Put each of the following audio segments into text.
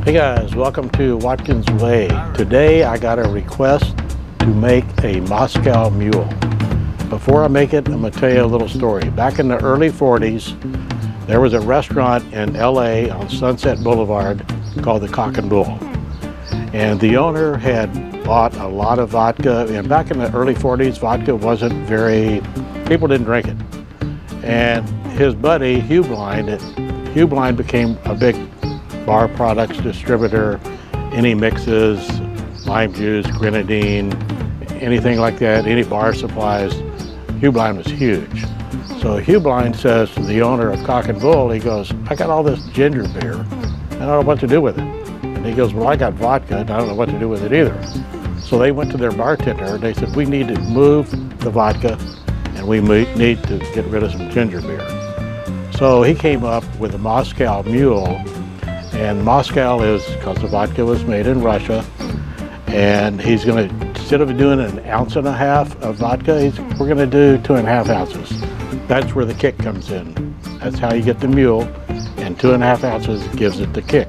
Hey guys, welcome to Watkins Way. Today I got a request to make a Moscow Mule. Before I make it, I'm going to tell you a little story. Back in the early 40s, there was a restaurant in LA on Sunset Boulevard called the Cock and Bull. And the owner had bought a lot of vodka, and back in the early 40s, vodka wasn't people didn't drink it. And his buddy, Hugh Blind became a big bar products distributor. Any mixes, lime juice, grenadine, anything like that, any bar supplies, Hugh Blind was huge. So Hugh Blind says to the owner of Cock and Bull, he goes, I got all this ginger beer, I don't know what to do with it. And he goes, well, I got vodka, and I don't know what to do with it either. So they went to their bartender, and they said, we need to move the vodka, and we need to get rid of some ginger beer. So he came up with a Moscow Mule. And Moscow is because the vodka was made in Russia, and he's going to, instead of doing 1.5 ounces of vodka, we're going to do 2.5 ounces. That's where the kick comes in. That's how you get the mule, and 2.5 ounces gives it the kick.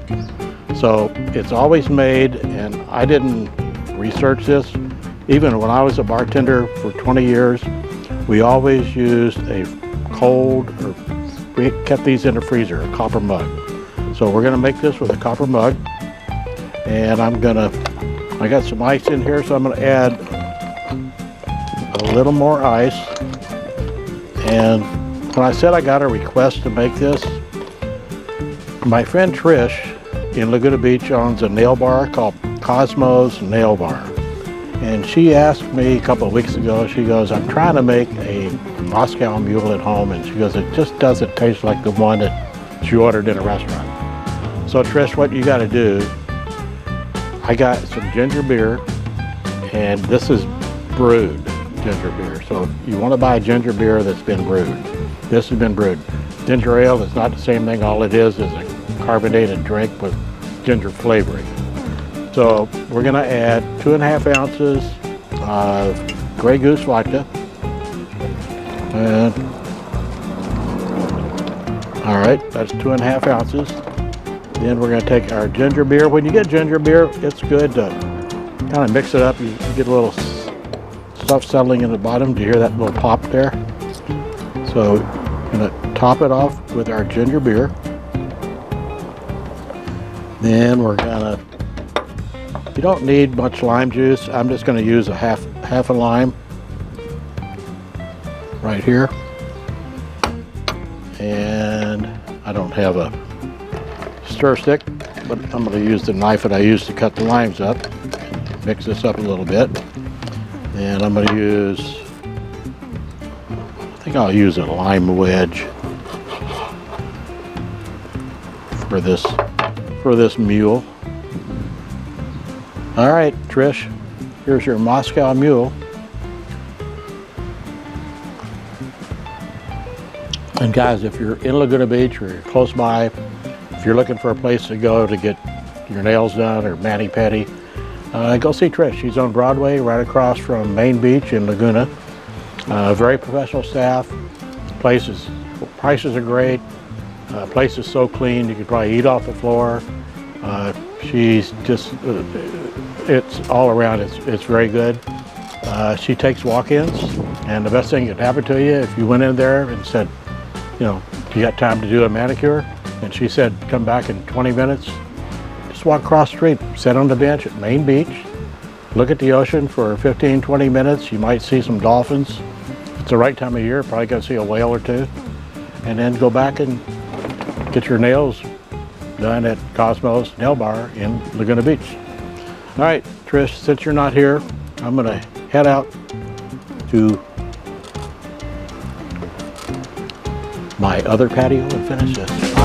So it's always made, and I didn't research this. Even when I was a bartender for 20 years, we always used a cold, or we kept these in the freezer, a copper mug. So we're gonna make this with a copper mug, and I got some ice in here, so I'm gonna add a little more ice. And when I said I got a request to make this, my friend Trish in Laguna Beach owns a nail bar called Cosmo's Nail Bar. And she asked me a couple of weeks ago, she goes, I'm trying to make a Moscow Mule at home, and she goes, it just doesn't taste like the one that she ordered in a restaurant. So Trish, what you got to do, I got some ginger beer, and this is brewed ginger beer. So you want to buy ginger beer that's been brewed. This has been brewed. Ginger ale is not the same thing. All it is a carbonated drink with ginger flavoring. So we're going to add 2.5 ounces of Grey Goose vodka. And all right, that's 2.5 ounces. Then we're going to take our ginger beer. When you get ginger beer, it's good to kind of mix it up. You get a little stuff settling in the bottom. Do you hear that little pop there? So we're going to top it off with our ginger beer. Then we're going to, you don't need much lime juice. I'm just going to use a half a lime right here. And I don't have a stir stick, but I'm going to use the knife that I used to cut the limes up. Mix this up a little bit. And I'm going to use, I think I'll use a lime wedge for this mule. All right, Trish, here's your Moscow Mule. And guys, if you're in Laguna Beach or you're close by, if you're looking for a place to go to get your nails done or mani-pedi, go see Trish. She's on Broadway right across from Main Beach in Laguna. Very professional staff. Prices are great. Place is so clean you could probably eat off the floor. She's just, it's all around, it's very good. She takes walk-ins, and the best thing that could happen to you if you went in there and said, you know, you got time to do a manicure? And she said, come back in 20 minutes. Just walk across the street, sit on the bench at Main Beach, look at the ocean for 15, 20 minutes. You might see some dolphins. It's the right time of year, probably gonna see a whale or two. And then go back and get your nails done at Cosmo's Nail Bar in Laguna Beach. All right, Trish, since you're not here, I'm gonna head out to my other patio and finish this.